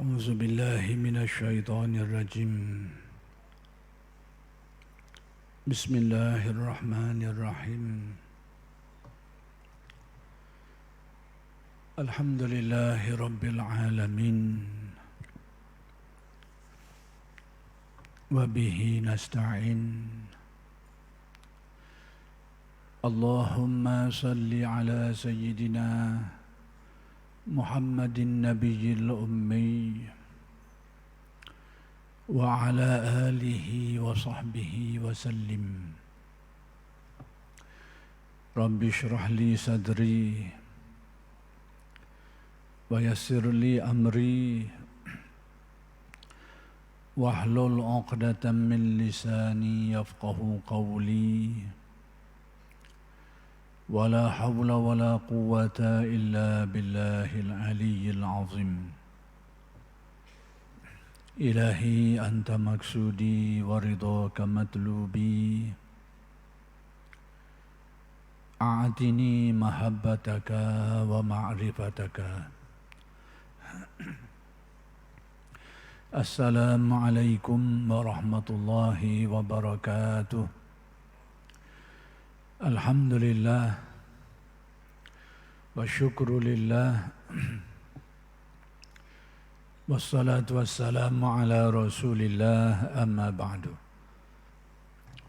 أعوذ بالله من الشيطان الرجيم. بسم الله الرحمن الرحيم. الحمد لله رب العالمين وبه نستعين. اللهم صل على سيدنا محمد النبي الأمي وعلى آله وصحبه وسلم. رب اشرح لي صدري ويسر لي أمري واحلل عقدة من لساني يفقه قولي. ولا حول ولا قوة إلا بالله العلي العظيم. إلهي أنت مقصودي ورضاك مطلوبي. أعطني محبتك ومعرفتك. السلام عليكم ورحمة الله وبركاته. Alhamdulillah wa syukru lillah wassalatu wassalamu ala rasulillah amma ba'du.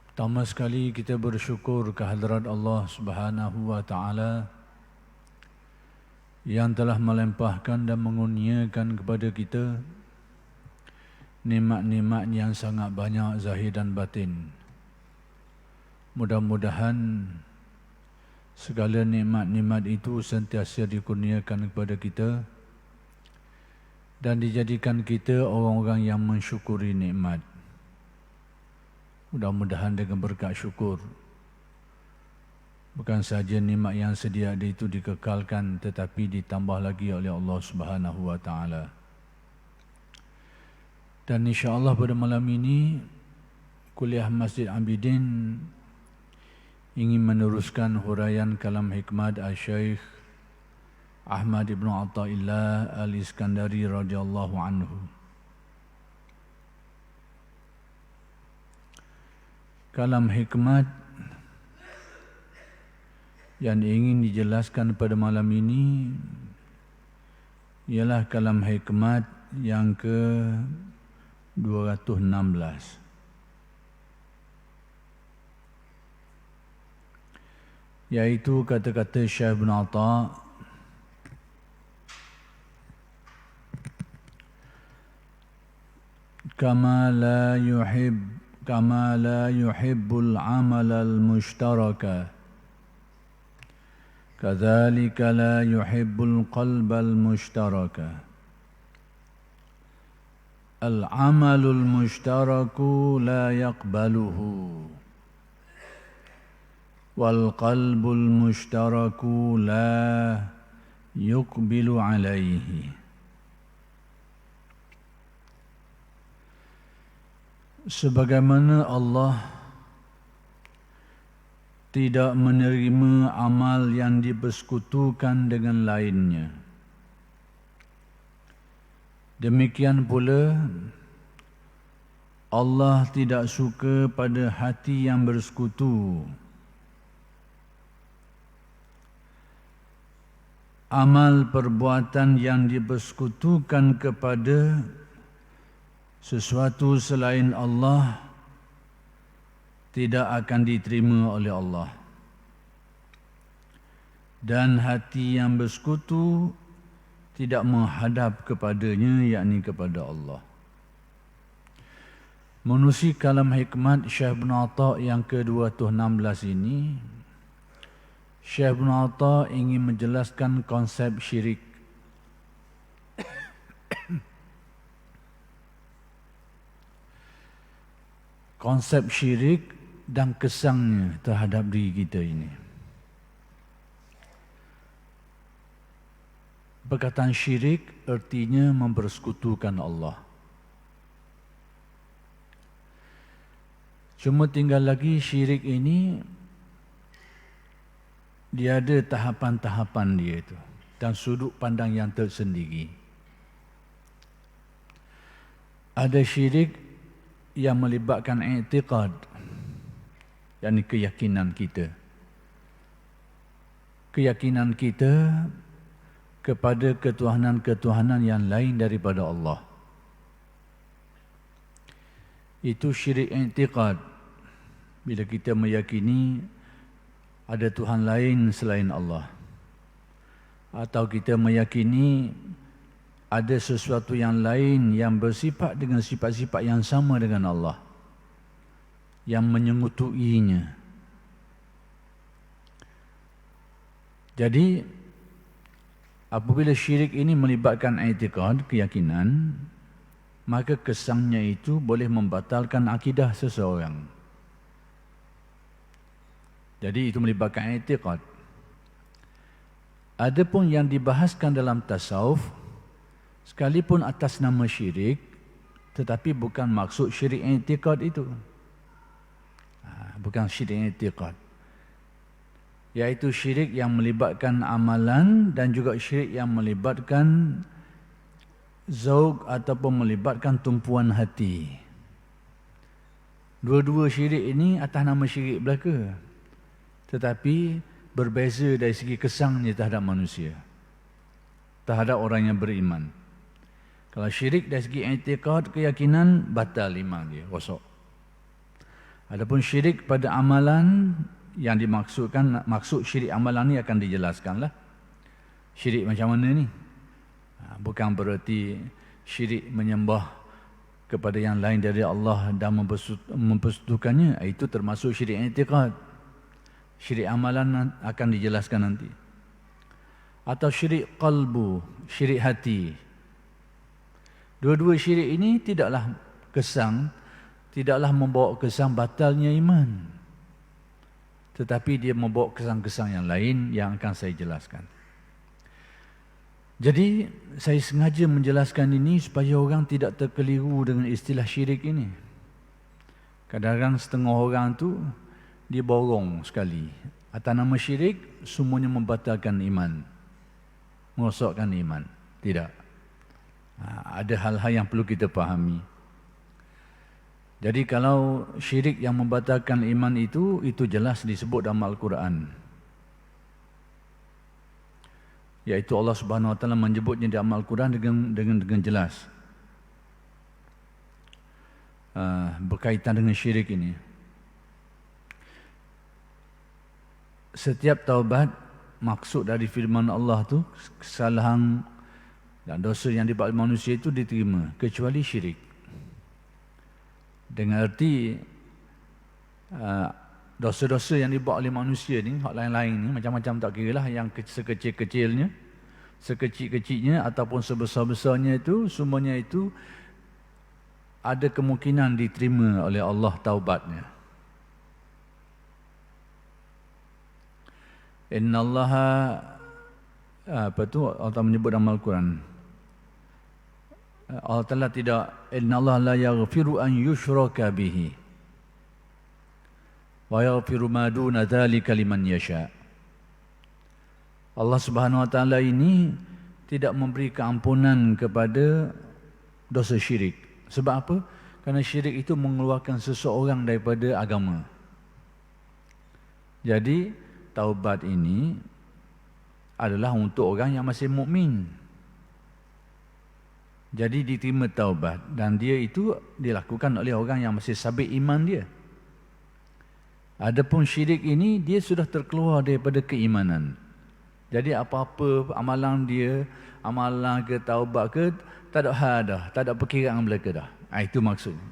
Pertama sekali kita bersyukur kehadrat Allah Subhanahu wa ta'ala yang telah melimpahkan dan mengurniakan kepada kita nikmat-nikmat yang sangat banyak zahir dan batin. Mudah-mudahan segala nikmat-nikmat itu sentiasa dikurniakan kepada kita dan dijadikan kita orang-orang yang mensyukuri nikmat. Mudah-mudahan dengan berkat syukur bukan sahaja nikmat yang sedia ada itu dikekalkan tetapi ditambah lagi oleh Allah Subhanahu wa taala. Dan insya-Allah pada malam ini kuliah Masjid Abidin ingin meneruskan huraian kalam hikmat Al-Syeikh Ahmad Ibn Atta'illah Al-Iskandari radhiyallahu anhu. Kalam hikmat yang ingin dijelaskan pada malam ini ialah kalam hikmat yang ke-216. Yaitu kata-kata Syekh Ibn Atta' kama la yuhibbul amal al-mushtaraka kadzalika la yuhibbul qalba al-mushtaraka. Al-amalul mushtaraku la yaqbaluhu wal qalbul mushtaraku la yuqbilu alaihi. Sebagaimana Allah tidak menerima amal yang dipersekutukan dengan lainnya, demikian pula Allah tidak suka pada hati yang bersekutu. Amal perbuatan yang dipersekutukan kepada sesuatu selain Allah tidak akan diterima oleh Allah. Dan hati yang bersekutu tidak menghadap kepadanya, yakni kepada Allah. Menerusi kalam hikmat Syekh Ibn Atta' yang ke-216 ini, Syekh Ibn Atta' ingin menjelaskan konsep syirik. Konsep syirik dan kesangnya terhadap diri kita ini. Perkataan syirik artinya mempersekutukan Allah. Cuma tinggal lagi syirik ini dia ada tahapan-tahapan dia itu dan sudut pandang yang tersendiri. Ada syirik yang melibatkan i'tiqad, yakni keyakinan kita. Keyakinan kita kepada ketuhanan-ketuhanan yang lain daripada Allah. Itu syirik i'tiqad. Bila kita meyakini ada Tuhan lain selain Allah, atau kita meyakini ada sesuatu yang lain yang bersifat dengan sifat-sifat yang sama dengan Allah, yang menyengutuinya. Jadi apabila syirik ini melibatkan i'tiqad, keyakinan, maka kesannya itu boleh membatalkan akidah seseorang. Jadi itu melibatkan i'tiqad. Adapun yang dibahaskan dalam tasawuf, sekalipun atas nama syirik, tetapi bukan maksud syirik i'tiqad itu. Bukan syirik i'tiqad. Iaitu syirik yang melibatkan amalan dan juga syirik yang melibatkan zauk ataupun melibatkan tumpuan hati. Dua-dua syirik ini atas nama syirik belaka, tetapi berbeza dari segi kesannya terhadap manusia, terhadap orang yang beriman. Kalau syirik dari segi i'tiqad, keyakinan, batal iman dia, rosak. Adapun syirik pada amalan, yang dimaksudkan, maksud syirik amalan ni akan dijelaskanlah. Syirik macam mana ni? Bukan bererti syirik menyembah kepada yang lain dari Allah dan mempersekutukannya. Itu termasuk syirik i'tiqad. Syirik amalan akan dijelaskan nanti. Atau syirik qalbu, syirik hati. Dua-dua syirik ini tidaklah membawa kesan batalnya iman, tetapi dia membawa kesan-kesan yang lain yang akan saya jelaskan. Jadi saya sengaja menjelaskan ini supaya orang tidak terkeliru dengan istilah syirik ini. Kadang-kadang setengah orang tu dia borong sekali. Atas nama syirik, semuanya membatalkan iman, merosakkan iman. Tidak. Ada hal-hal yang perlu kita fahami. Jadi kalau syirik yang membatalkan iman itu jelas disebut dalam Al-Quran. Iaitu Allah Subhanahu Wa Taala menyebutnya dalam Al-Quran dengan jelas. Berkaitan dengan syirik ini. Setiap taubat, maksud dari firman Allah tu, kesalahan dan dosa yang dibuat oleh manusia itu diterima, kecuali syirik. Dengan erti dosa-dosa yang dibuat oleh manusia ni, hak lain-lain ni, macam-macam tak kira lah, yang sekecil-kecilnya, sekecil-kecilnya ataupun sebesar-besarnya itu, semuanya itu ada kemungkinan diterima oleh Allah taubatnya. Innallaha, apa tu Allah menyebut dalam Al-Quran, Allah Ta'ala tidak, innallaha la yaghfiru an yushraka bihi wa yaghfiru ma duna dzalika liman yasha. Allah Subhanahu Wa Ta'ala ini tidak memberi keampunan kepada dosa syirik. Sebab apa? Kerana syirik itu mengeluarkan seseorang daripada agama. Jadi taubat ini adalah untuk orang yang masih mukmin. Jadi diterima taubat, dan dia itu dilakukan oleh orang yang masih sabit iman dia. Adapun syirik ini, dia sudah terkeluar daripada keimanan. Jadi apa-apa amalan dia, amalan ke taubat ke, tak ada hal dah, tak ada perkiraan belaka dah. Itu maksudnya.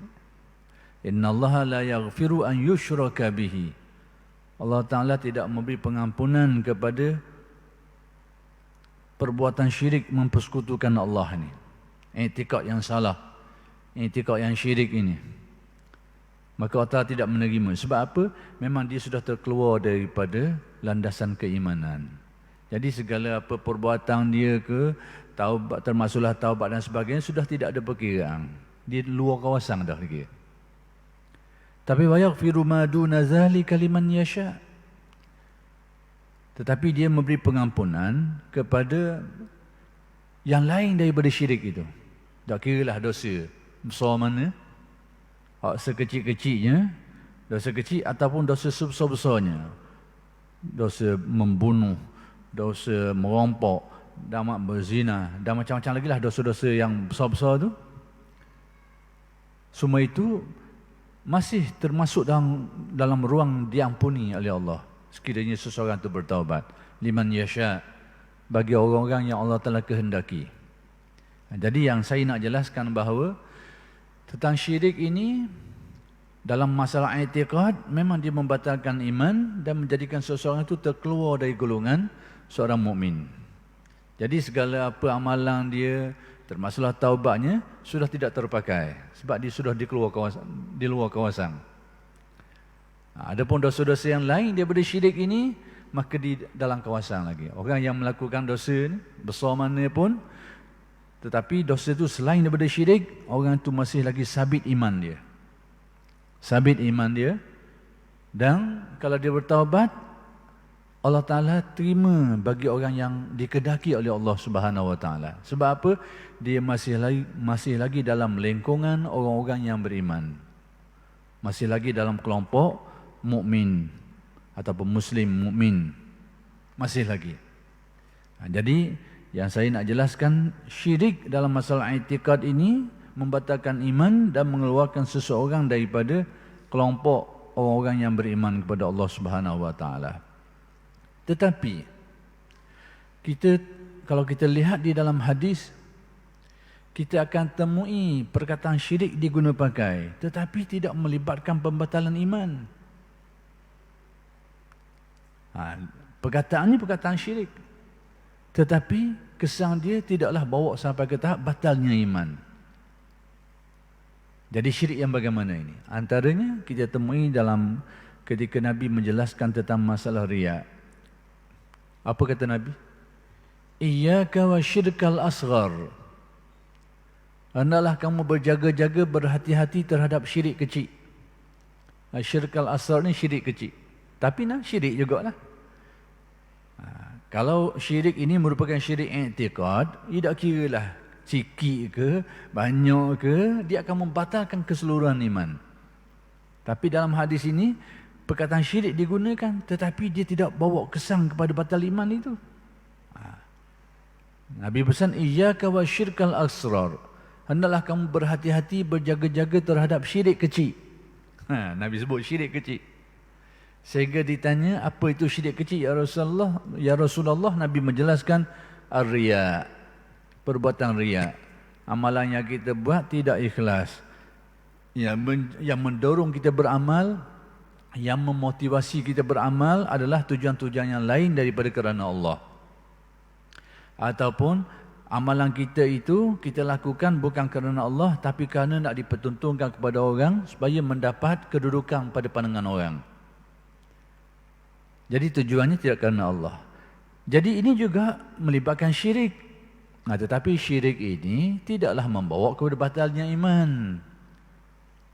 Innallaha la yaghfiru an yushraka bihi. Allah Ta'ala tidak memberi pengampunan kepada perbuatan syirik, mempersekutukan Allah ni. I'tiqad yang salah, i'tiqad yang syirik ini, maka Allah Ta'ala tidak menerima. Sebab apa? Memang dia sudah terkeluar daripada landasan keimanan. Jadi segala apa perbuatan dia ke, taubat, termasuklah taubat dan sebagainya, sudah tidak ada perkiraan. Dia luar kawasan dah lagi. Tapi wa yaghfiru ma duna dzalika liman yasha. Tetapi dia memberi pengampunan kepada yang lain daripada syirik itu. Tak kiralah dosa besar mana, sekecil-kecilnya, dosa kecil ataupun dosa sebesar-besarnya, dosa membunuh, dosa merampok, dan berzina, dan macam-macam lagi lah dosa-dosa yang besar-besar tu, semua itu masih termasuk dalam ruang diampuni oleh Allah sekiranya seseorang itu bertaubat. Liman yasha, bagi orang-orang yang Allah telah kehendaki. Jadi yang saya nak jelaskan bahawa tentang syirik ini, dalam masalah i'tiqad, memang dia membatalkan iman dan menjadikan seseorang itu terkeluar dari golongan seorang mukmin. Jadi segala apa amalan dia, termasuklah taubatnya, sudah tidak terpakai sebab dia sudah di luar kawasan. Adapun dosa-dosa yang lain daripada syirik ini, maka di dalam kawasan lagi. Orang yang melakukan dosa ni, besar mana pun, tetapi dosa itu selain daripada syirik, orang itu masih lagi sabit iman dia. Sabit iman dia. Dan kalau dia bertaubat, Allah Ta'ala terima bagi orang yang dikedaki oleh Allah Subhanahu Wa Ta'ala. Sebab apa? Dia masih lagi dalam lingkungan orang-orang yang beriman. Masih lagi dalam kelompok mukmin ataupun muslim mukmin. Masih lagi. Jadi yang saya nak jelaskan, syirik dalam masalah i'tiqad ini membatalkan iman dan mengeluarkan seseorang daripada kelompok orang-orang yang beriman kepada Allah Subhanahu Wa Ta'ala. Tetapi kalau kita lihat di dalam hadis, kita akan temui perkataan syirik diguna pakai, tetapi tidak melibatkan pembatalan iman. Perkataan ini perkataan syirik, tetapi kesan dia tidaklah bawa sampai ke tahap batalnya iman. Jadi syirik yang bagaimana ini? Antaranya kita temui dalam ketika Nabi menjelaskan tentang masalah riya. Apa kata Nabi? Iyyaka wa syirkal asghar. Hendaklah kamu berjaga-jaga, berhati-hati terhadap syirik kecil. Syirkal asghar ni syirik kecil. Tapi syirik jugalah. Kalau syirik ini merupakan syirik i'tiqad, tidak kiralah sikit ke, banyak ke, dia akan membatalkan keseluruhan iman. Tapi dalam hadis ini, perkataan syirik digunakan, tetapi dia tidak bawa kesan kepada batal iman itu. Nabi pesan, iyyaka wa syirkal asghar. Hendaklah kamu berhati-hati, berjaga-jaga terhadap syirik kecil. Nabi sebut syirik kecil. Sehingga ditanya, apa itu syirik kecil ya Rasulullah? Ya Rasulullah, Nabi menjelaskan ar-riya. Perbuatan riya, amalan yang kita buat tidak ikhlas, yang mendorong kita beramal, yang memotivasi kita beramal adalah tujuan-tujuan yang lain daripada kerana Allah. Ataupun amalan kita itu kita lakukan bukan kerana Allah, tapi kerana nak dipertuntukkan kepada orang supaya mendapat kedudukan pada pandangan orang. Jadi tujuannya tidak kerana Allah. Jadi ini juga melibatkan syirik. Tetapi syirik ini tidaklah membawa kepada batalnya iman,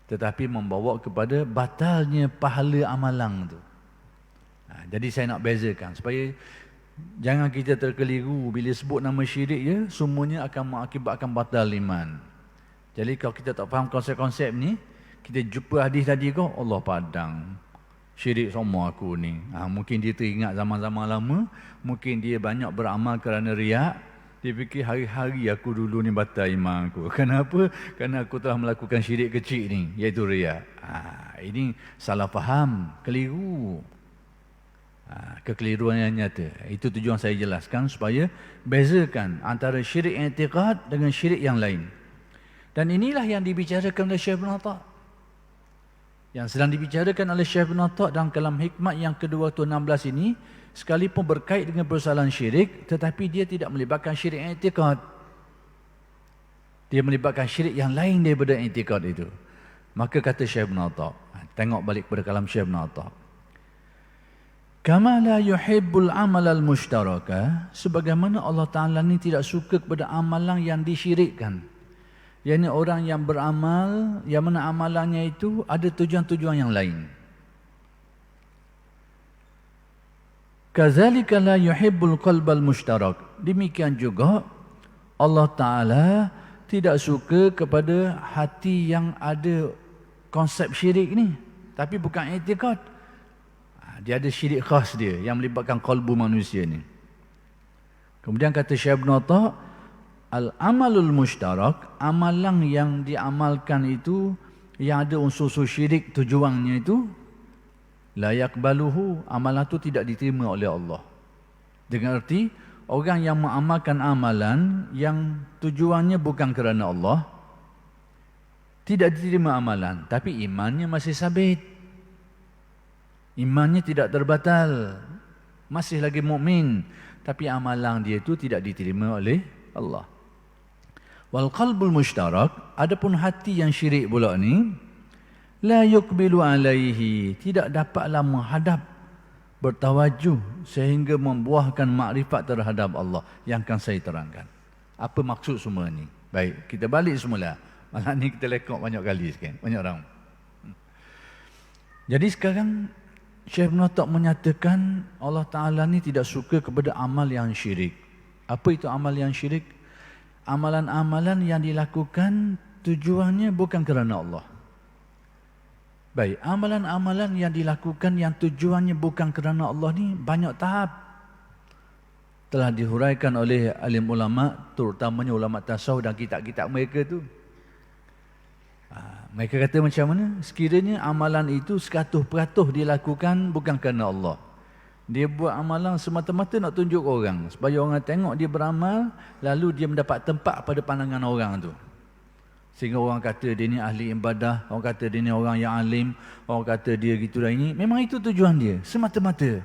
tetapi membawa kepada batalnya pahala amalan tu. Jadi saya nak bezakan supaya jangan kita terkeliru bila sebut nama syirik ya, semuanya akan mengakibatkan batal iman. Jadi kalau kita tak faham konsep-konsep ni, kita jumpa hadis tadi kau, Allah padang syirik semua aku ni. Mungkin dia teringat zaman-zaman lama, mungkin dia banyak beramal kerana riak. Dia fikir hari-hari aku dulu ni batal iman aku. Kenapa? Kerana aku telah melakukan syirik kecil ni, iaitu riya. Ini salah faham, keliru. Kekeliruan yang nyata. Itu tujuan saya jelaskan supaya bezakan antara syirik i'tiqad dengan syirik yang lain. Dan inilah yang dibicarakan oleh Syekh Ibn Atta'. Yang sedang dibicarakan oleh Syekh Ibn Atta' dalam kalam hikmat yang ke-216 ini, sekalipun berkait dengan persoalan syirik, tetapi dia tidak melibatkan syirik i'tiqad. Dia melibatkan syirik yang lain daripada i'tiqad itu. Maka kata Syekh Ibn Atta', tengok balik pada kalam Syekh Ibn Atta'. Kama la yuhibbul amal al-mushtaraka, sebagaimana Allah Ta'ala ni tidak suka kepada amalan yang disyirikkan. Yang orang yang beramal, yang mana amalannya itu ada tujuan-tujuan yang lain. Kazalika la yuhibbul qalbal mushtarak. Demikian juga Allah Ta'ala tidak suka kepada hati yang ada konsep syirik ni, tapi bukan i'tiqad. Dia ada syirik khas dia yang melibatkan kalbu manusia ni. Kemudian kata Syekh Ibn Atta, al-amalul mushtarak, amalan yang diamalkan itu yang ada unsur-unsur syirik tujuannya itu, la yaqbaluhu, amalan itu tidak diterima oleh Allah. Dengan arti orang yang mengamalkan amalan yang tujuannya bukan kerana Allah, tidak diterima amalan, tapi imannya masih sabit. Imannya tidak terbatal, masih lagi mukmin, tapi amalan dia itu tidak diterima oleh Allah. Wal qalbul mushtarak, adapun hati yang syirik pula ni, la yuqbilu alaihi, tidak dapatlah menghadap, bertawajuh sehingga membuahkan makrifat terhadap Allah yang akan saya terangkan. Apa maksud semua ni? Baik, kita balik semula. Malam ni kita lekok banyak kali sekian, banyak orang. Jadi sekarang Syekh Ibn Atta menyatakan Allah Ta'ala ni tidak suka kepada amal yang syirik. Apa itu amal yang syirik? Amalan-amalan yang dilakukan tujuannya bukan kerana Allah. Baik, amalan-amalan yang dilakukan yang tujuannya bukan kerana Allah ni banyak tahap. Telah dihuraikan oleh alim ulama, terutamanya ulama tasawuf dan kitab-kitab mereka tu. Mereka kata macam mana? Sekiranya amalan itu 100% dilakukan bukan kerana Allah. Dia buat amalan semata-mata nak tunjuk orang, supaya orang tengok dia beramal, lalu dia mendapat tempat pada pandangan orang tu. Sehingga orang kata dia ni ahli ibadah, orang kata dia ni orang yang alim, orang kata dia gitu dah ini. Memang itu tujuan dia, semata-mata.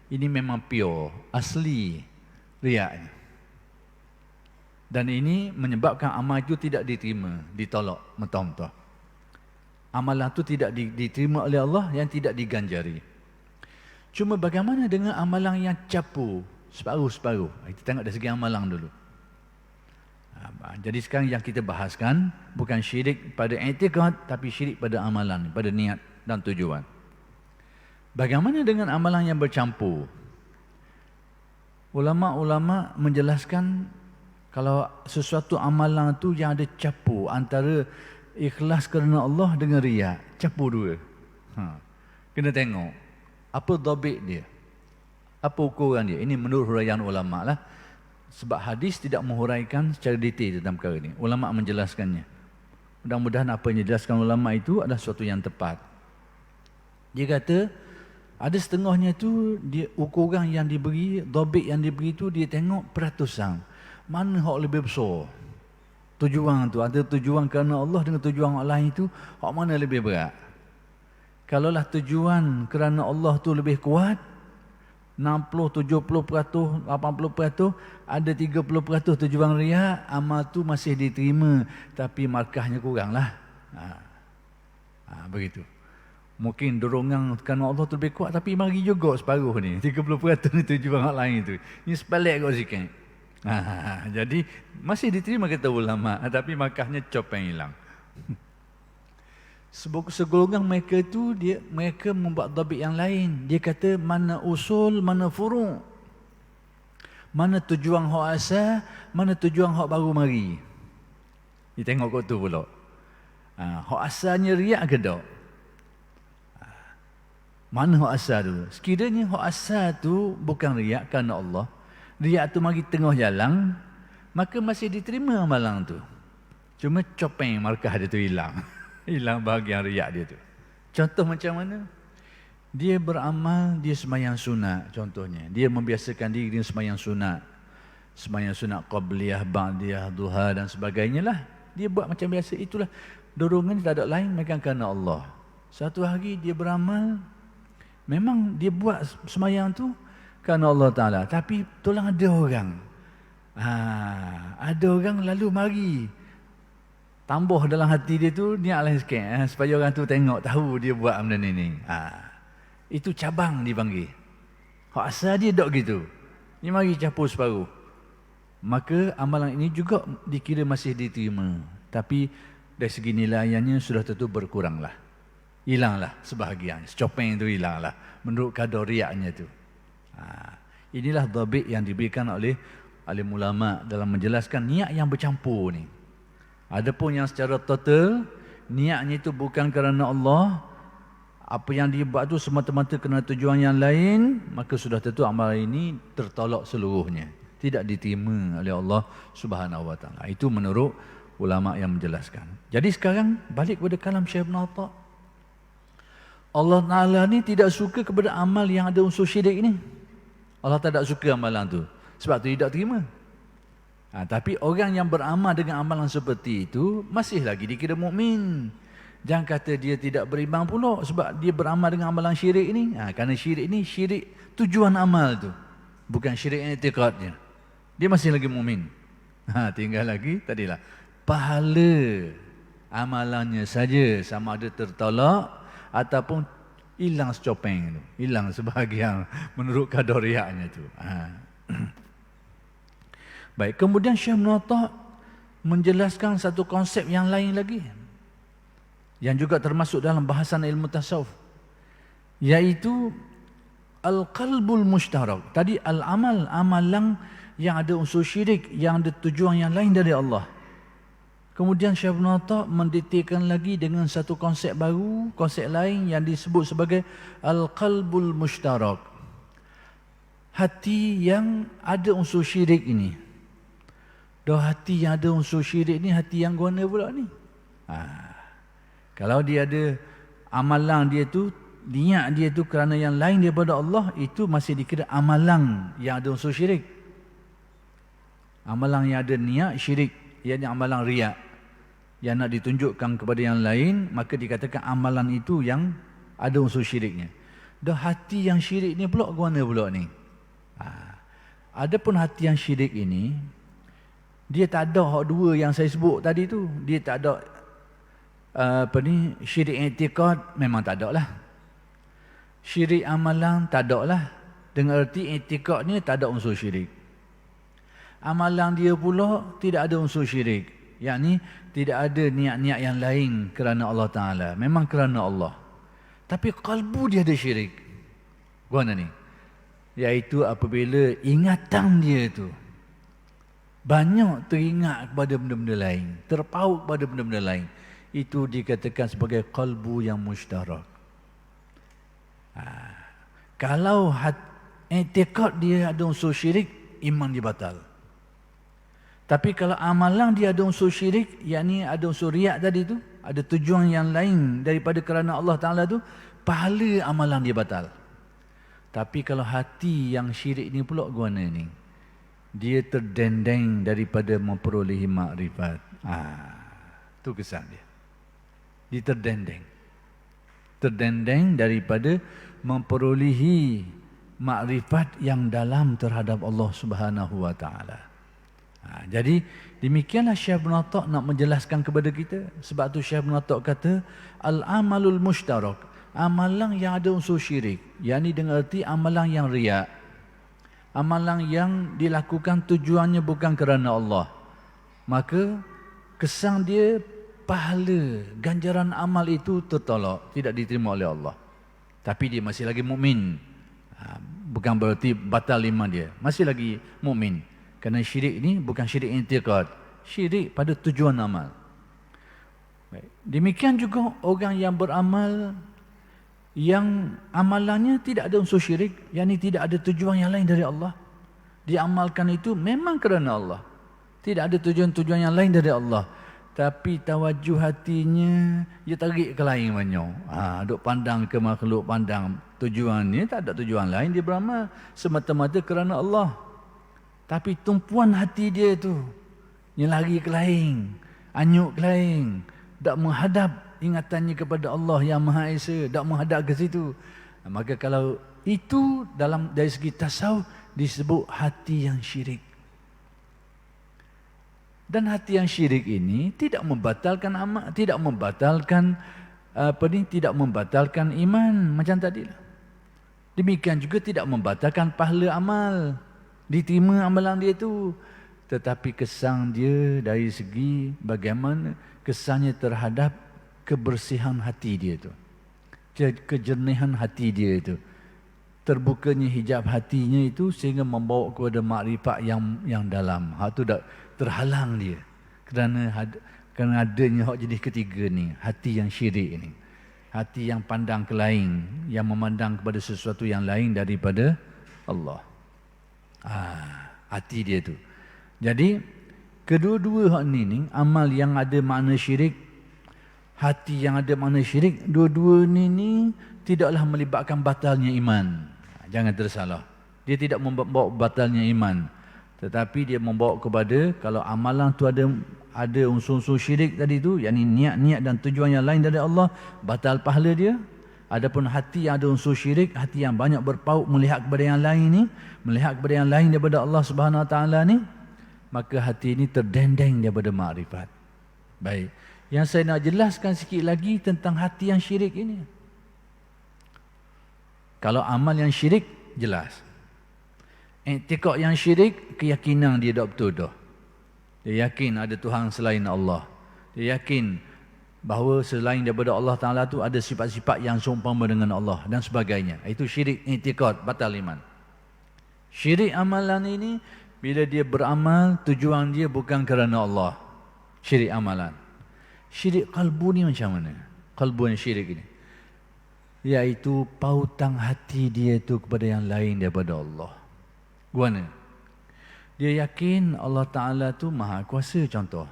Ini memang pure, asli riaknya. Dan ini menyebabkan amal itu tidak diterima, ditolak mentah-mentah. Amalan itu tidak diterima oleh Allah, yang tidak diganjari. Cuma bagaimana dengan amalan yang capu, separuh-separuh? Kita tengok dari segi amalan dulu. Jadi sekarang yang kita bahaskan bukan syirik pada i'tiqad, tapi syirik pada amalan, pada niat dan tujuan. Bagaimana dengan amalan yang bercampur? Ulama-ulama menjelaskan kalau sesuatu amalan tu yang ada campur antara ikhlas kerana Allah dengan riya, campur dua. Kena tengok apa dhabit dia, apa ukuran dia. Ini menurut huraian ulama lah. Sebab hadis tidak menghuraikan secara detail tentang perkara ini. Ulama menjelaskannya. Mudah-mudahan apa yang dijelaskan ulama itu adalah sesuatu yang tepat. Dia kata ada setengahnya tu dia ukuran yang diberi, dhabit yang diberi tu dia tengok peratusan. Mana hak lebih besar? Tujuan tu, ada tujuan kerana Allah dengan tujuan orang lain itu, hak mana lebih berat? Kalaulah tujuan kerana Allah tu lebih kuat, 60, 70%, 80%, ada 30% tujuan riya, amal tu masih diterima, tapi markahnya kurang lah. Begitu. Mungkin dorongan kerana Allah tu lebih kuat, tapi mari juga separuh ni, 30% ni tujuan orang lain tu. Ini sebalik kot sikit. Jadi masih diterima kata ulama, tapi markahnya copeng hilang. Segolongan mereka tu mereka membuat dhabit yang lain. Dia kata mana usul, mana furu', mana tujuan hak asal, mana tujuan hak baru mari. Dia tengok kot tu pula. Hak asalnya riak ke tak? Mana hak asal tu? Sekiranya hak asal tu bukan riak kerana Allah, riak tu mari tengah jalan, maka masih diterima amalan tu. Cuma copeng markah dia tu hilang. Hilang bahagian riak dia tu. Contoh macam mana? Dia beramal, dia sembahyang sunat contohnya. Dia membiasakan diri dengan sembahyang sunat. Sembahyang sunat qabliyah, ba'diyah, duha dan sebagainya lah. Dia buat macam biasa. Itulah dorongan tak ada lain melainkan kerana Allah. Satu hari dia beramal, memang dia buat sembahyang tu kerana Allah Ta'ala. Tapi tolong ada orang. Ada orang lalu mari tambah dalam hati dia tu niat lain sikit, supaya orang tu tengok, tahu dia buat benda ni. Itu cabang dipanggil. Hak asal dia tak gitu. Ni mari campur separuh. Maka amalan ini juga dikira masih diterima. Tapi dari segi nilaiannya sudah tentu berkuranglah. Hilanglah sebahagian. Secopeng itu hilanglah. Menurut kadar riaknya tu. Inilah dhabit yang diberikan oleh alim ulama dalam menjelaskan niat yang bercampur ni. Adapun yang secara total, niatnya itu bukan kerana Allah, apa yang dia buat tu semata-mata kerana tujuan yang lain, maka sudah tentu amal ini tertolak seluruhnya, tidak diterima oleh Allah Subhanahu wa taala. Itu menurut ulama yang menjelaskan. Jadi sekarang balik kepada kalam Syekh Ibn Atha. Allah Taala ni tidak suka kepada amal yang ada unsur syirik ni. Allah tak suka amalan tu. Sebab tu tidak terima. Tapi orang yang beramal dengan amalan seperti itu masih lagi dikira mukmin. Jangan kata dia tidak beriman pula sebab dia beramal dengan amalan syirik ni. Kerana syirik ni syirik tujuan amal tu, bukan syirik i'tiqadnya. Dia masih lagi mukmin. Tinggal lagi tadilah pahala amalannya saja sama ada tertolak ataupun hilang secopeng tu, hilang sebahagian menurut kadar riaknya tu. Baik, kemudian Syekh Ibn Atha menjelaskan satu konsep yang lain lagi yang juga termasuk dalam bahasan ilmu tasawuf, iaitu al-qalbul mushtarak. Tadi al-amal, amalan yang ada unsur syirik, yang ada tujuan yang lain dari Allah. Kemudian Syekh Ibn Atha mendetailkan lagi dengan satu konsep baru, konsep lain yang disebut sebagai al-qalbul mushtarak. Hati yang ada unsur syirik ini. Hati yang ada unsur syirik ni hati yang guna pula ni. Kalau dia ada amalan dia tu, niat dia tu kerana yang lain daripada Allah, itu masih dikira amalan yang ada unsur syirik. Amalan yang ada niat syirik, iaitu amalan riak, yang nak ditunjukkan kepada yang lain, maka dikatakan amalan itu yang ada unsur syiriknya. Hati yang syirik ni pula guna pula ni. Adapun hati yang syirik ini, dia tak ada hak dua yang saya sebut tadi tu. Dia tak ada syirik i'tiqad, memang tak ada lah. Syirik amalan tak ada lah. Dengan erti i'tiqad ni tak ada unsur syirik. Amalan dia pula tidak ada unsur syirik. Yakni tidak ada niat-niat yang lain kerana Allah Ta'ala. Memang kerana Allah. Tapi kalbu dia ada syirik. Gimana ni? Iaitu apabila ingatan dia tu banyak teringat kepada benda-benda lain, terpaut pada benda-benda lain, itu dikatakan sebagai qalbu yang mushtarak. Kalau i'tiqad dia ada unsur syirik, iman dia batal. Tapi kalau amalan dia ada unsur syirik, yakni ada unsur riak tadi tu, ada tujuan yang lain daripada kerana Allah Ta'ala tu, pahala amalan dia batal. Tapi kalau hati yang syirik ni pula guna ni, dia terdendeng daripada memperolehi makrifat. Tu kesan dia. Dia terdendeng. Terdendeng daripada memperolehi makrifat yang dalam terhadap Allah Subhanahu wa taala. Jadi demikianlah Syekh Ibn Atha nak menjelaskan kepada kita. Sebab tu Syekh Ibn Atha kata al-amalul mushtarak, amalan yang ada unsur syirik, yakni dengan erti amalan yang riak, amalan yang dilakukan tujuannya bukan kerana Allah, maka kesan dia pahala ganjaran amal itu tertolak, tidak diterima oleh Allah. Tapi dia masih lagi mukmin. Bukan berarti batal iman dia, masih lagi mukmin. Kerana syirik ini bukan syirik i'tiqad, syirik pada tujuan amal. Baik. Demikian juga orang yang beramal yang amalannya tidak ada unsur syirik, yakni tidak ada tujuan yang lain dari Allah. Dia amalkan itu memang kerana Allah, tidak ada tujuan-tujuan yang lain dari Allah. Tapi tawajuh hatinya dia tarik ke lain banyak. Duk pandang ke makhluk, pandang tujuannya tak ada tujuan lain, dia beramal semata-mata kerana Allah. Tapi tumpuan hati dia tu yang lari ke lain, anyuk ke lain, tak menghadap ingatannya kepada Allah yang Maha Esa, tak menghadap ke situ. Maka kalau itu dari segi tasawuf disebut hati yang syirik. Dan hati yang syirik ini tidak membatalkan amal, tidak membatalkan iman macam tadi. Demikian juga tidak membatalkan pahala amal, diterima amalan dia tu. Tetapi kesan dia dari segi bagaimana kesannya terhadap kebersihan hati dia tu, kejernihan hati dia itu, terbukanya hijab hatinya itu sehingga membawa kepada makrifat yang dalam. Hak tu dah terhalang dia Kerana adanya hak jenis ketiga ni, hati yang syirik ni. Hati yang pandang ke lain, yang memandang kepada sesuatu yang lain daripada Allah. Hati dia tu. Jadi kedua-dua hak ni amal yang ada makna syirik, hati yang ada makna syirik, dua-dua ni tidaklah melibatkan batalnya iman. Jangan tersalah. Dia tidak membawa batalnya iman, tetapi dia membawa kepada, kalau amalan tu ada unsur-unsur syirik tadi tu, yakni niat-niat dan tujuan yang lain dari Allah, batal pahala dia. Adapun hati yang ada unsur syirik, hati yang banyak berpaut melihat kepada yang lain ni, melihat kepada yang lain daripada Allah Subhanahu Wa Taala ni, maka hati ini terdendeng daripada makrifat. Baik, yang saya nak jelaskan sikit lagi tentang hati yang syirik ini. Kalau amal yang syirik, jelas. I'tiqad yang syirik, keyakinan dia tak betul dah. Dia yakin ada Tuhan selain Allah. Dia yakin bahawa selain daripada Allah Ta'ala tu ada sifat-sifat yang seumpama dengan Allah dan sebagainya. Itu syirik i'tiqad, batal iman. Syirik amalan ini, bila dia beramal, tujuan dia bukan kerana Allah. Syirik amalan. Syirik kalbu ni macam mana? Kalbu yang syirik ini, iaitu pautan hati dia tu kepada yang lain daripada Allah. Guana? Dia yakin Allah Ta'ala tu maha kuasa, contoh.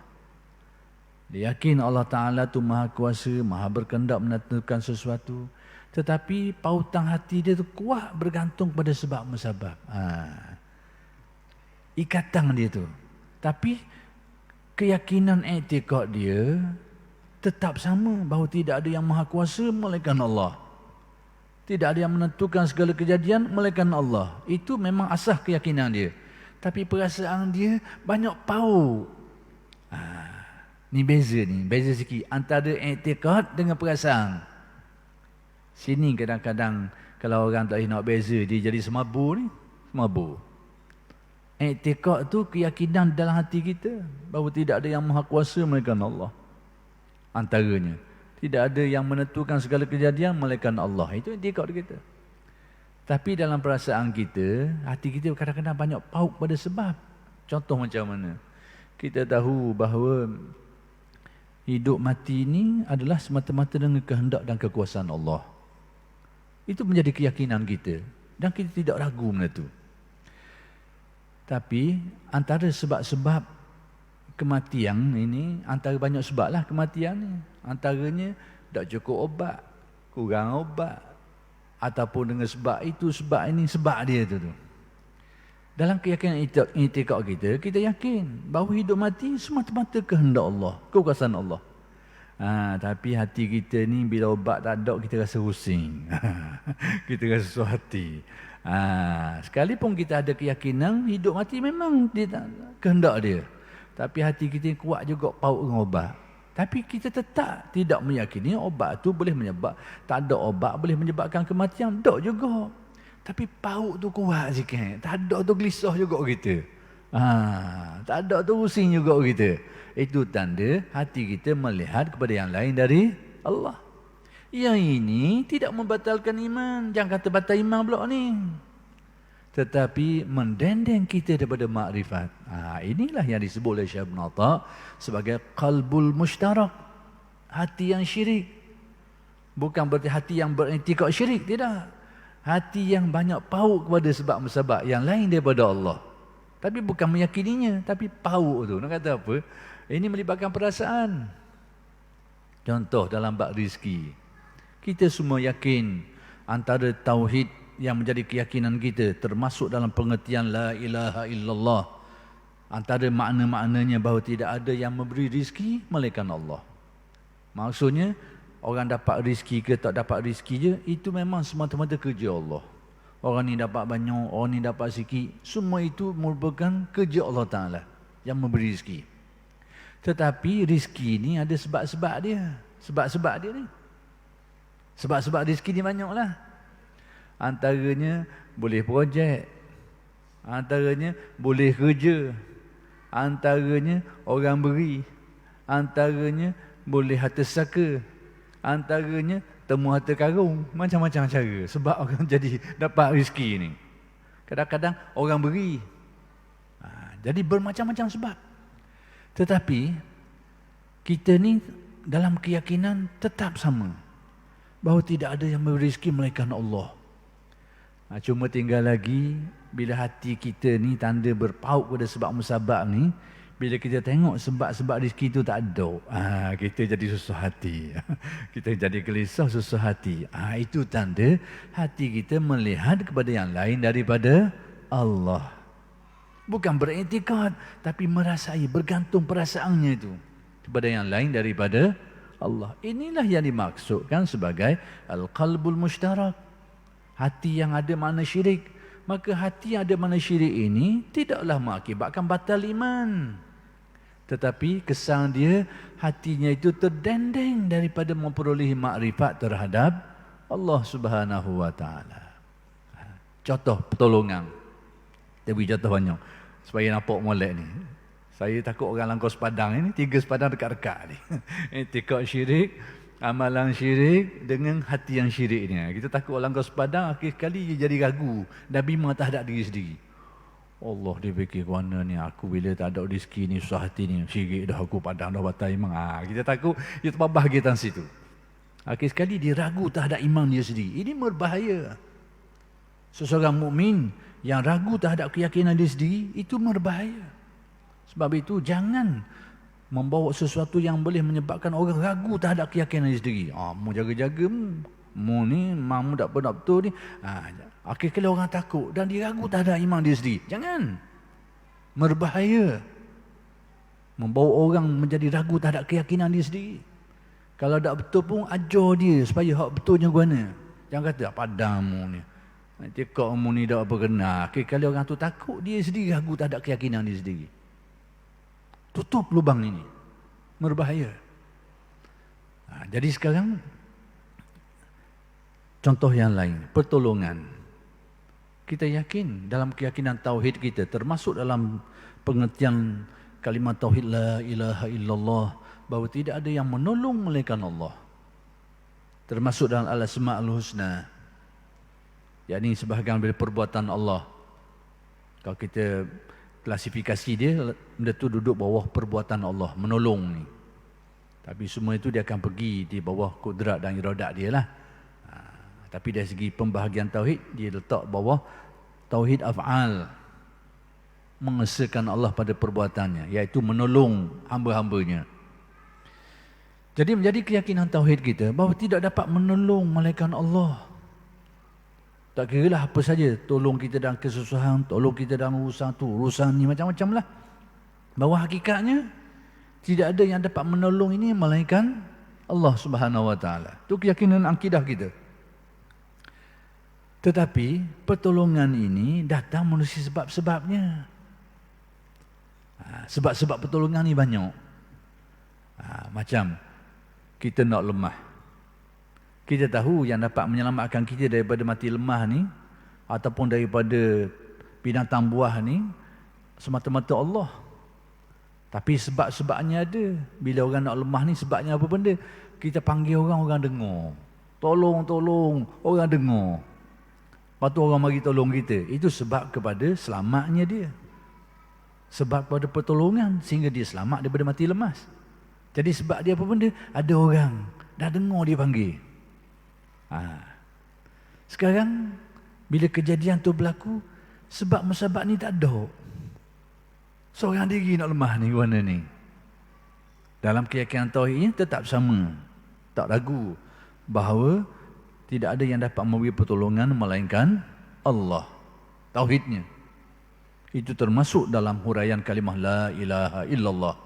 Dia yakin Allah Ta'ala tu maha kuasa, maha berkehendak menentukan sesuatu. Tetapi pautan hati dia tu kuat bergantung pada sebab musabab. Ikatan dia tu. Tapi keyakinan i'tiqad dia tetap sama, bahawa tidak ada yang maha kuasa melainkan Allah. Tidak ada yang menentukan segala kejadian melainkan Allah. Itu memang asas keyakinan dia. Tapi perasaan dia banyak paut. Ni beza sikit antara i'tiqad dengan perasaan. Sini kadang-kadang kalau orang tak nak beza, dia jadi semabur ni. Semabur. I'tiqad tu keyakinan dalam hati kita bahawa tidak ada yang maha kuasa melainkan Allah. Antaranya, tidak ada yang menentukan segala kejadian melainkan Allah. Itu i'tiqad kita. Tapi dalam perasaan kita, hati kita kadang-kadang banyak paut pada sebab. Contoh macam mana? Kita tahu bahawa hidup mati ini adalah semata-mata dengan kehendak dan kekuasaan Allah. Itu menjadi keyakinan kita. Dan kita tidak ragu benda itu. Tapi antara sebab-sebab kematian ini, antara banyak sebab lah kematian ni. Antaranya tak cukup obat, kurang obat, ataupun dengan sebab itu, sebab ini, sebab dia tu. Dalam keyakinan i'tiqad kita, kita yakin bahawa hidup mati semata-mata kehendak Allah, kekuasaan Allah. Tapi hati kita ni bila obat tak ada, kita rasa pusing. Kita rasa susah hati. Sekalipun kita ada keyakinan hidup mati memang dia kehendak dia, tapi hati kita kuat juga paut dengan obat. Tapi kita tetap tidak meyakini obat tu boleh menyebab, tak ada obat boleh menyebabkan kematian. Tak juga. Tapi paut tu kuat sikit. Tak ada tu gelisah juga kita. Tak ada tu pusing juga kita. Itu tanda hati kita melihat kepada yang lain dari Allah. Yang ini tidak membatalkan iman. Jangan kata batal iman pula ni. Tetapi mendendeng kita daripada makrifat. Inilah yang disebut oleh Syekh Ibn Atta sebagai qalbul mushtarak. Hati yang syirik. Bukan berarti hati yang beriktikad syirik, tidak. Hati yang banyak paut kepada sebab-musabab yang lain daripada Allah. Tapi bukan meyakininya, tapi paut tu. Nak kata apa? Ini melibatkan perasaan. Contoh dalam bab rezeki. Kita semua yakin antara tauhid yang menjadi keyakinan kita, termasuk dalam pengertian la ilaha illallah, antara makna-maknanya bahawa tidak ada yang memberi rezeki melainkan Allah. Maksudnya orang dapat rezeki ke tak dapat rezeki je, itu memang semata-mata kerja Allah. Orang ni dapat banyak, orang ni dapat sikit, semua itu merupakan kerja Allah Ta'ala yang memberi rezeki. Tetapi rezeki ni ada sebab-sebab dia. Sebab-sebab dia ni, sebab-sebab rezeki ni banyaklah. Antaranya boleh projek, antaranya boleh kerja, antaranya orang beri, antaranya boleh harta saka, antaranya temu harta karung. Macam-macam cara sebab orang jadi dapat rezeki ni. Kadang-kadang orang beri. Jadi bermacam-macam sebab. Tetapi kita ni dalam keyakinan tetap sama, bahawa tidak ada yang memberi rezeki melainkan Allah. Cuma tinggal lagi bila hati kita ni tanda berpaut pada sebab musabab ni, bila kita tengok sebab-sebab rezeki itu tak ada, kita jadi susah hati. Kita jadi gelisah, susah hati. Itu tanda hati kita melihat kepada yang lain daripada Allah. Bukan beriktikad, tapi merasai, bergantung perasaannya itu kepada yang lain daripada Allah. Inilah yang dimaksudkan sebagai al-qalbul mushtarak. Hati yang ada makna syirik. Maka hati yang ada makna syirik ini tidaklah mengakibatkan batal iman. Tetapi kesan dia, hatinya itu terdendeng daripada memperolehi makrifat terhadap Allah Subhanahu wa taala. Contoh pertolongan. Kita beri contoh banyak supaya nampak molek ni. Saya takut orang langkau sepadang ini, 3 sepadang dekat-dekat ni. I'tikad syirik, amalan syirik dengan hati yang syirik ni. Kita takut orang langkau sepadang, akhir sekali dia jadi ragu dan bimbang terhadap diri sendiri. Allah, dia fikir mana ni, aku bila tak ada rezeki ni, susah hati ni, syirik dah, aku padang dah, batal iman. Kita takut dia terbabah kita dalam situ. Akhir sekali dia ragu terhadap iman dia sendiri. Ini berbahaya. Seseorang mukmin yang ragu terhadap keyakinan dia sendiri, itu berbahaya. Sebab itu jangan membawa sesuatu yang boleh menyebabkan orang ragu terhadap keyakinan dia sendiri. Mu jaga-jaga mu ni, mamu tak pernah betul ni. Akhir-akhir orang takut dan dia ragu terhadap iman dia sendiri. Jangan. Berbahaya. Membawa orang menjadi ragu terhadap keyakinan dia sendiri. Kalau tak betul pun ajar dia supaya hak betulnya guna. Jangan kata padang mu ni, nanti kau mu ni tak apa kena. Akhir-kali orang tu takut, dia sendiri ragu terhadap keyakinan dia sendiri. Tutup lubang ini. Berbahaya. Jadi sekarang contoh yang lain, pertolongan. Kita yakin dalam keyakinan tauhid kita, termasuk dalam pengertian kalimat tauhid la ilaha illallah, bahawa tidak ada yang menolong melainkan Allah. Termasuk dalam al-asma'ul husna, yakni sebahagian dari perbuatan Allah. Kalau kita klasifikasi dia, benda tu duduk bawah perbuatan Allah, menolong ni. Tapi semua itu dia akan pergi di bawah kudrat dan iradat dia lah. Tapi dari segi pembahagian tauhid, dia letak bawah tauhid af'al, mengesahkan Allah pada perbuatannya, iaitu menolong hamba-hambanya. Jadi menjadi keyakinan tauhid kita bahawa tidak dapat menolong melainkan Allah. Tak kira lah apa saja, tolong kita dalam kesusahan, tolong kita dalam urusan tu, urusan ni macam-macam lah. Bahawa hakikatnya tidak ada yang dapat menolong ini melainkan Allah Subhanahu wa taala. Itu keyakinan akidah kita. Tetapi pertolongan ini datang melalui sebab-sebabnya. Sebab-sebab pertolongan ni banyak. Macam kita nak lemah. Kita tahu yang dapat menyelamatkan kita daripada mati lemah ni, ataupun daripada binatang buah ni, semata-mata Allah. Tapi sebab-sebabnya ada. Bila orang nak lemah ni, sebabnya apa benda? Kita panggil orang, orang dengar. Tolong, tolong, orang dengar. Lepas tu orang mari tolong kita. Itu sebab kepada selamatnya dia. Sebab kepada pertolongan sehingga dia selamat daripada mati lemas. Jadi sebab dia apa benda? Ada orang dah dengar dia panggil. Sekarang bila kejadian tu berlaku, sebab musabab ni tak ada. Seorang diri nak lemah ni, mana ni? Dalam keyakinan tauhid ini tetap sama. Tak ragu bahawa tidak ada yang dapat memberi pertolongan melainkan Allah. Tauhidnya. Itu termasuk dalam huraian kalimah la ilaha illallah.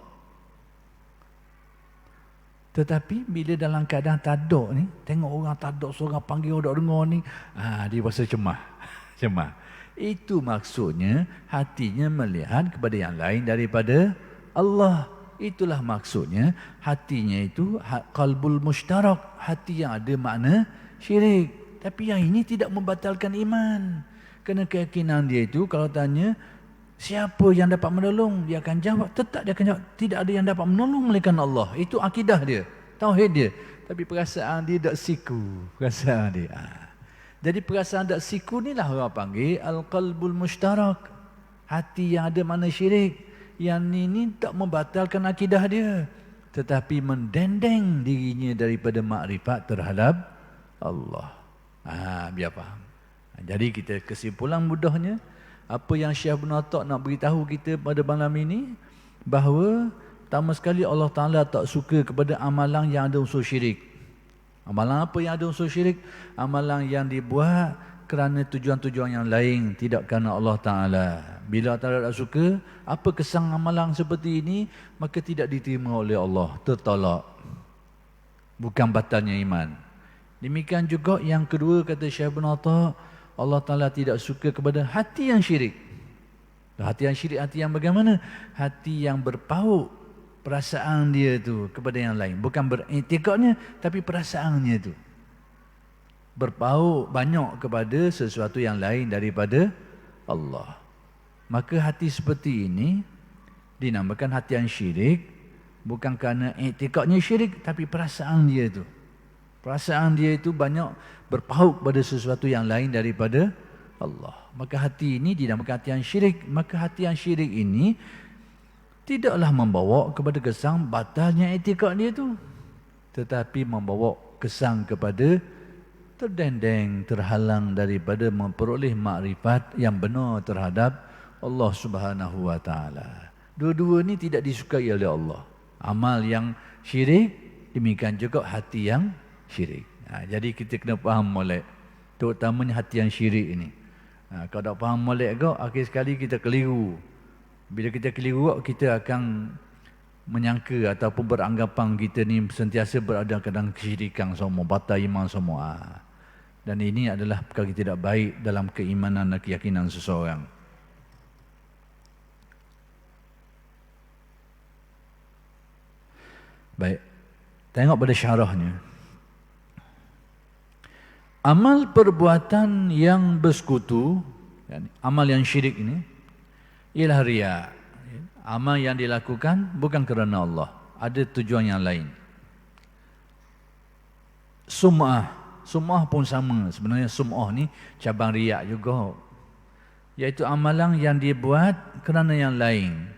Tetapi bila dalam keadaan tadak ni, tengok orang tadak, seorang panggil orang dengar ni, dia rasa cemah. Cemah. Itu maksudnya hatinya melihat kepada yang lain daripada Allah. Itulah maksudnya hatinya itu qalbul mushtarak, hati yang ada makna syirik. Tapi yang ini tidak membatalkan iman. Kerana keyakinan dia itu kalau tanya siapa yang dapat menolong, dia akan jawab, tetap dia akan jawab tidak ada yang dapat menolong melainkan Allah. Itu akidah dia, tauhid dia. Tapi perasaan dia tak siku, perasaan dia. Jadi perasaan tak siku ni lah orang panggil al-qalbul mushtarak, hati yang ada makna syirik. Yang ini tak membatalkan akidah dia. tetapi mendendeng dirinya daripada makrifat terhadap Allah. Biar faham. Jadi kita kesimpulan mudahnya, apa yang Syekh Ibn Atta' nak beritahu kita pada malam ini, bahawa pertama sekali Allah Ta'ala tak suka kepada amalan yang ada unsur syirik. Amalan apa yang ada unsur syirik? Amalan yang dibuat kerana tujuan-tujuan yang lain, tidak kerana Allah Ta'ala. Bila Allah Ta'ala tak suka, apa kesan amalan seperti ini, maka tidak diterima oleh Allah, tertolak. Bukan batalnya iman. Demikian juga yang kedua, kata Syekh Ibn Atta', Allah Ta'ala tidak suka kepada hati yang syirik. Hati yang syirik, hati yang bagaimana? Hati yang berpaut perasaan dia tu kepada yang lain. Bukan beriktikadnya, tapi perasaannya tu berpaut banyak kepada sesuatu yang lain daripada Allah. Maka hati seperti ini dinamakan hati yang syirik. Bukan kerana iktikadnya syirik, tapi perasaan dia tu. Perasaan dia itu banyak berpaut kepada sesuatu yang lain daripada Allah. Maka hati ini dinamakan hati yang syirik. Maka hati yang syirik ini tidaklah membawa kepada kesan batalnya etikad dia tu, tetapi membawa kesan kepada terdendeng, terhalang daripada memperoleh makrifat yang benar terhadap Allah Subhanahu wa Ta'ala. Dua-dua ni tidak disukai oleh Allah. Amal yang syirik, demikian juga hati yang syirik. Jadi kita kena faham molek, terutamanya hati yang syirik ini. Kalau tak faham molek kau, akhir sekali kita keliru. Bila kita keliru, kita akan menyangka ataupun beranggapan kita ni sentiasa berada dalam kesyirikan semua, batal iman semua. Dan ini adalah perkara tidak baik dalam keimanan dan keyakinan seseorang. Baik, tengok pada syarahnya. Amal perbuatan yang bersekutu, amal yang syirik ini, ialah riya. Amal yang dilakukan bukan kerana Allah, ada tujuan yang lain. Sum'ah pun sama. Sebenarnya sum'ah ni cabang riya juga, iaitu amalan yang dibuat kerana yang lain,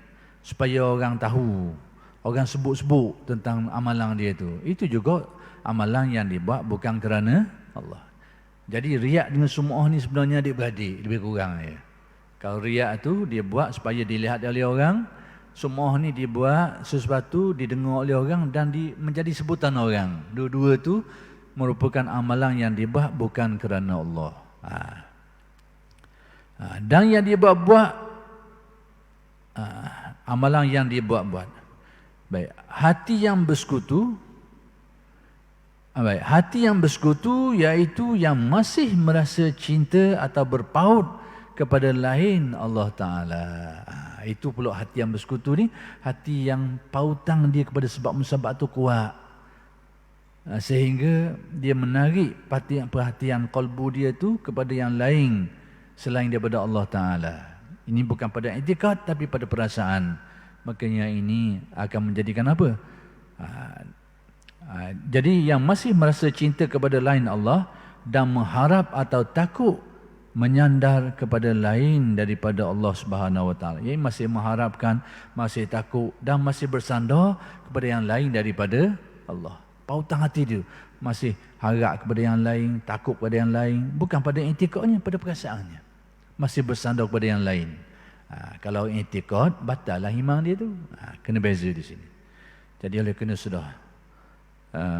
supaya orang tahu, orang sebut-sebut tentang amalan dia tu. Itu juga amalan yang dibuat bukan kerana Allah. Jadi riya dengan sum'ah ni sebenarnya adik-beradik, lebih kurang ya. Kalau riya tu dia buat supaya dilihat oleh orang, sum'ah ni dia buat sesuatu didengar oleh orang dan menjadi sebutan orang. Dua-dua tu merupakan amalan yang dibuat bukan kerana Allah. Dan yang dia buat amalan yang dia buat. Baik, hati yang bersekutu. Baik, hati yang bersekutu iaitu yang masih merasa cinta atau berpaut kepada lain Allah Ta'ala. Itu pula hati yang bersekutu ni, hati yang pautang dia kepada sebab musabab tu kuat, sehingga dia menarik perhatian kalbu dia tu kepada yang lain selain daripada Allah Ta'ala. Ini bukan pada i'tikad tapi pada perasaan. Makanya ini akan menjadikan apa? Jadi yang masih merasa cinta kepada lain Allah dan mengharap atau takut menyandar kepada lain daripada Allah Subhanahu wa Ta'ala. Ia masih mengharapkan, masih takut dan masih bersandar kepada yang lain daripada Allah. Pautang hati dia masih harap kepada yang lain, takut kepada yang lain, bukan pada i'tikadnya, pada perasaannya. Masih bersandar kepada yang lain. Kalau i'tikad, batallah iman dia tu. Kena beza di sini. Jadi oleh kena sudah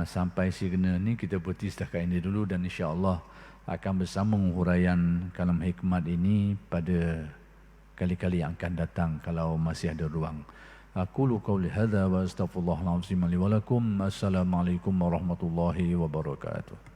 sampai kena ni kita berhenti setakat ini dulu, dan insya-Allah akan bersambung huraian kalam hikmat ini pada kali-kali yang akan datang kalau masih ada ruang. Aqulu qawli hadza wa astaghfirullahal azim li wa lakum. Assalamualaikum warahmatullahi wabarakatuh.